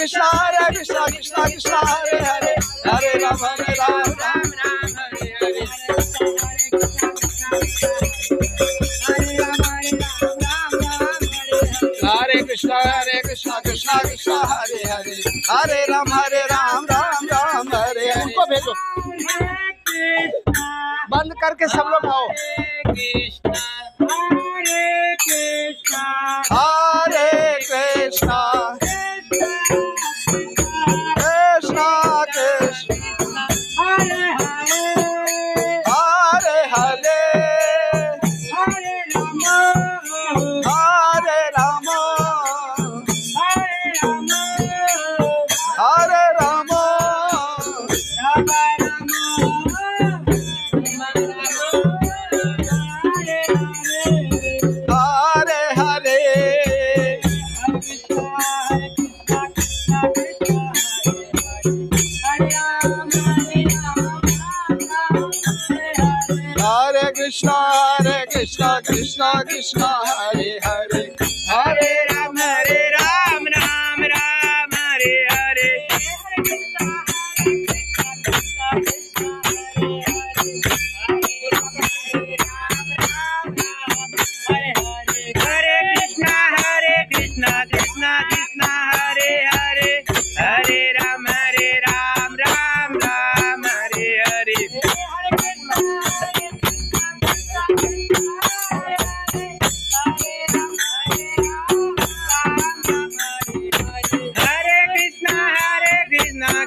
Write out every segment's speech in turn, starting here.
कृष्णा कृष्णा कृष्णा हरे हरे हरे राम राम राम हरे हरे हरे कृष्णा कृष्णा कृष्णा हरे हरे हरे राम राम राम हरे हरे। उनको भेजो बंद करके सब लोग आओ। हरे कृष्णा कृष्णा कृष्णा हरे हरे हरे राम हरे राम हरे हरे हरे कृष्णा कृष्णा कृष्णा हरे हरे हरे राम राम राम हरे हरे कृष्णा कृष्णा हरे हरे हरे राम राम राम हरे हरे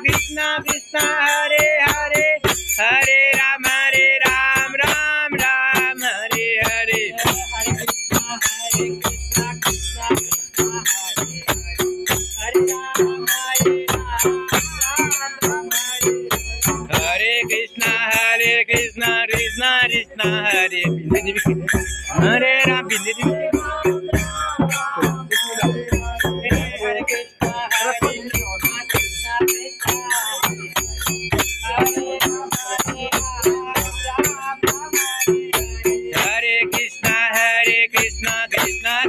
कृष्णा कृष्णा हरे हरे हरे राम राम राम हरे हरे हरे कृष्णा कृष्णा कृष्णा हरे हरे राम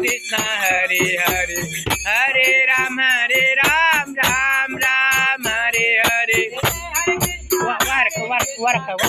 कृष्णा हरे हरे हरे राम राम हरे हरे वार